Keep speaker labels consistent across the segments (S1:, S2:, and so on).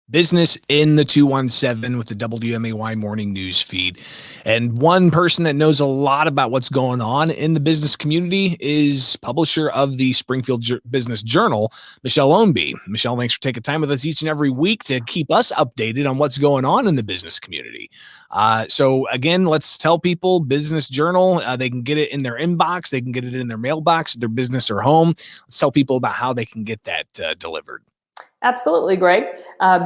S1: Business in the 217 with the WMAY morning news feed. And one person that knows a lot about what's going on in the business community is publisher of the Springfield Business Journal, Michelle Ownbey. Michelle, thanks for taking time with us each and every week to keep us updated on what's going on in the business community. So again, let's tell people Business Journal, they can get it in their inbox, they can get it in their mailbox, their business or home. Let's tell people about how they can get that delivered.
S2: Absolutely, Greg.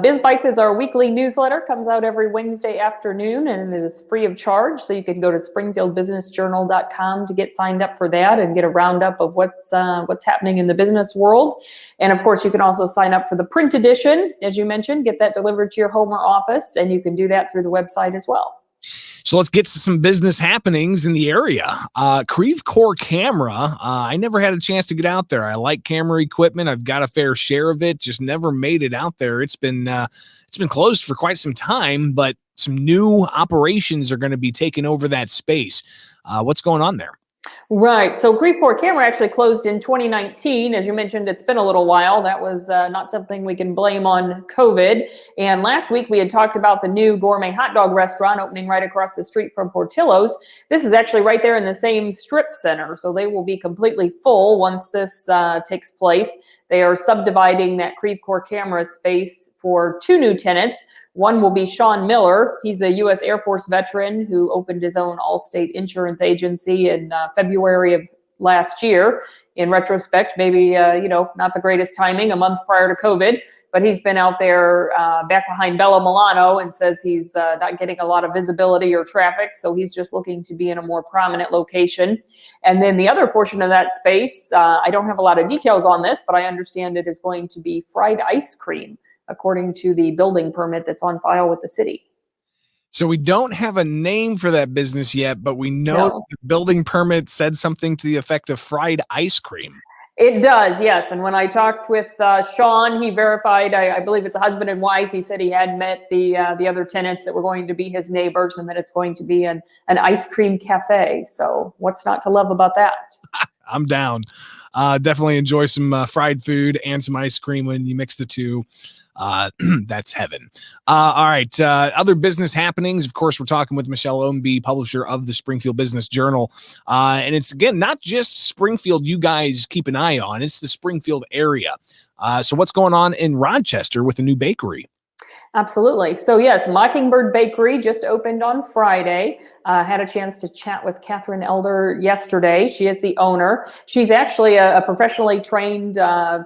S2: Biz Bites is our weekly newsletter, comes out every Wednesday afternoon, and it is free of charge. So you can go to springfieldbusinessjournal.com to get signed up for that and get a roundup of what's happening in the business world. And of course, you can also sign up for the print edition, as you mentioned, get that delivered to your home or office, and you can do that through the website as well.
S1: So let's get to some business happenings in the area. Creve Core camera. I never had a chance to get out there. I like camera equipment. I've got a fair share of it. Just never made it out there. It's been closed for quite some time, but some new operations are going to be taking over that space. What's going on there?
S2: Right. So Creve Core Camera actually closed in 2019. As you mentioned, it's been a little while. That was not something we can blame on COVID. And last week we had talked about the new gourmet hot dog restaurant opening right across the street from Portillo's. This is actually right there in the same strip center. So they will be completely full once this takes place. They are subdividing that Creve Core Camera space for two new tenants. One will be Sean Miller. He's a U.S. Air Force veteran who opened his own Allstate insurance agency in February of last year. In retrospect, maybe, not the greatest timing, a month prior to COVID, but he's been out there back behind Bella Milano and says he's not getting a lot of visibility or traffic. So he's just looking to be in a more prominent location. And then the other portion of that space, I don't have a lot of details on this, but I understand it is going to be fried ice cream, according to the building permit that's on file with the city.
S1: So we don't have a name for that business yet, but we know the building permit said something to the effect of fried ice cream.
S2: It does, yes. And when I talked with Sean, he verified, I believe it's a husband and wife. He said he had met the other tenants that were going to be his neighbors and that it's going to be an ice cream cafe. So what's not to love about that?
S1: I'm down. Definitely enjoy some fried food and some ice cream when you mix the two. That's heaven. All right. Other business happenings. Of course, we're talking with Michelle Ownbey, publisher of the Springfield Business Journal. And it's, again, not just Springfield you guys keep an eye on. It's the Springfield area. So what's going on in Rochester with a new bakery?
S2: Absolutely. So yes, Mockingbird Bakery just opened on Friday. Had a chance to chat with Catherine Elder yesterday. She is the owner. She's actually a professionally trained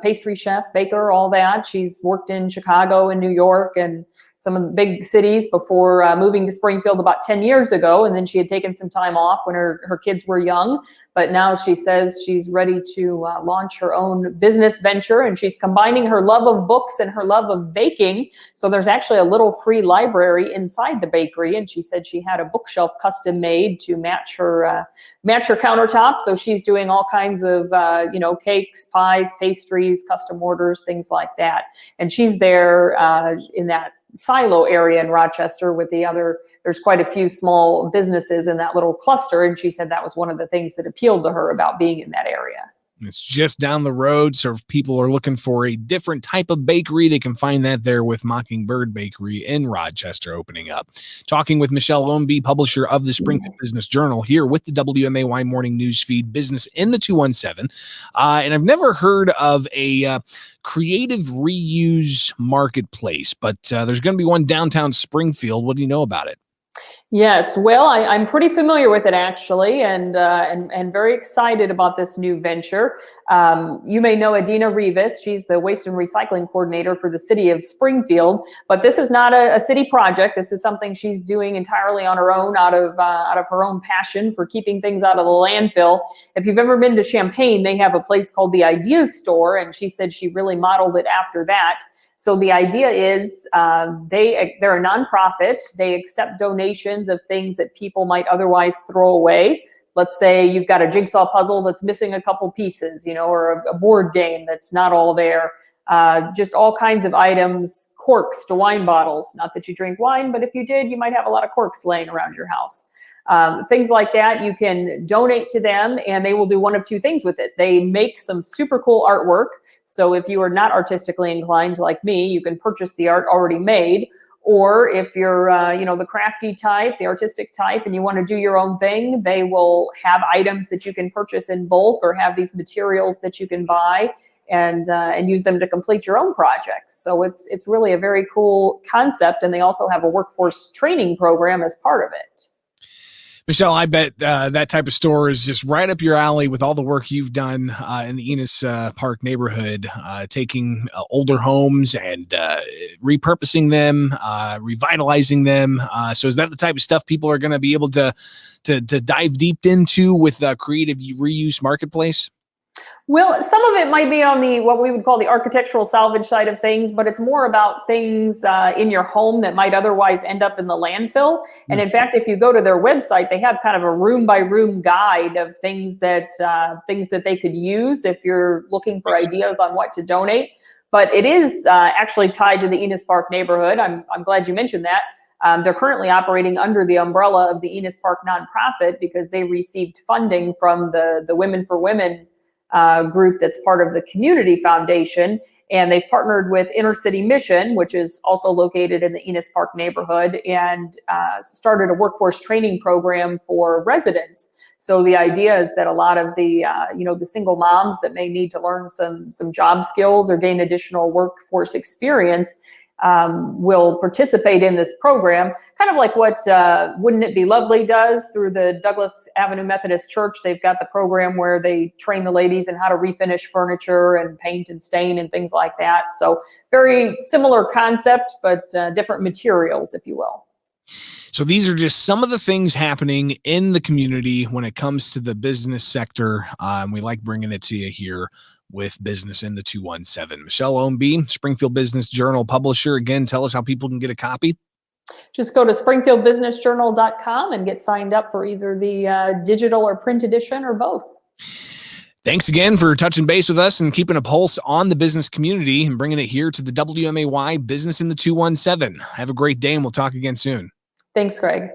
S2: pastry chef, baker, all that. She's worked in Chicago and New York and some of the big cities before moving to Springfield about 10 years ago. And then she had taken some time off when her kids were young. But now she says she's ready to launch her own business venture. And she's combining her love of books and her love of baking. So there's actually a little free library inside the bakery. And she said she had a bookshelf custom made to match her countertop. So she's doing all kinds of, cakes, pies, pastries, custom orders, things like that. And she's there in that silo area in Rochester with there's quite a few small businesses in that little cluster. And she said that was one of the things that appealed to her about being in that area.
S1: It's just down the road. So if people are looking for a different type of bakery, they can find that there with Mockingbird Bakery in Rochester opening up. Talking with Michelle Ownbey, publisher of the Springfield Business Journal, here with the WMAY morning news feed, Business in the 217. And I've never heard of a creative reuse marketplace, but there's going to be one downtown Springfield. What do you know about it?
S2: Yes, well, I'm pretty familiar with it actually, and very excited about this new venture. You may know Adina Rivas. She's the waste and recycling coordinator for the city of Springfield. But this is not a city project. This is something she's doing entirely on her own, out of her own passion for keeping things out of the landfill. If you've ever been to Champaign, they have a place called the Ideas Store, and she said she really modeled it after that. So the idea is they're a nonprofit. They accept donations of things that people might otherwise throw away. Let's say you've got a jigsaw puzzle that's missing a couple pieces, or a board game that's not all there. Just all kinds of items, corks to wine bottles. Not that you drink wine, but if you did, you might have a lot of corks laying around your house. things like that. You can donate to them and they will do one of two things with it. They make some super cool artwork. So if you are not artistically inclined like me, you can purchase the art already made. Or if you're, the crafty type, the artistic type, and you want to do your own thing, they will have items that you can purchase in bulk or have these materials that you can buy and use them to complete your own projects. So it's really a very cool concept. And they also have a workforce training program as part of it.
S1: Michelle, I bet that type of store is just right up your alley with all the work you've done in the Enos Park neighborhood, taking older homes and repurposing them, revitalizing them. So is that the type of stuff people are going to be able to dive deep into with Creative Reuse Marketplace?
S2: Well, some of it might be on what we would call the architectural salvage side of things, but it's more about things in your home that might otherwise end up in the landfill. And in fact, if you go to their website, they have kind of a room by room guide of things that they could use if you're looking for ideas on what to donate. But it is actually tied to the Enos Park neighborhood. I'm glad you mentioned that. They're currently operating under the umbrella of the Enos Park nonprofit because they received funding from the Women for Women group that's part of the Community Foundation, and they've partnered with Inner City Mission, which is also located in the Enos Park neighborhood, and started a workforce training program for residents. So the idea is that a lot of the single moms that may need to learn some job skills or gain additional workforce experience will participate in this program, kind of like what Wouldn't It Be Lovely does through the Douglas Avenue Methodist Church. They've got the program where they train the ladies in how to refinish furniture and paint and stain and things like that. So very similar concept, but different materials, if you will.
S1: So these are just some of the things happening in the community when it comes to the business sector. We like bringing it to you here with Business in the 217. Michelle Ownbey, Springfield Business Journal publisher. Again, tell us how people can get a copy.
S2: Just go to springfieldbusinessjournal.com and get signed up for either the digital or print edition or both.
S1: Thanks again for touching base with us and keeping a pulse on the business community and bringing it here to the WMAY Business in the 217. Have a great day and we'll talk again soon.
S2: Thanks, Greg.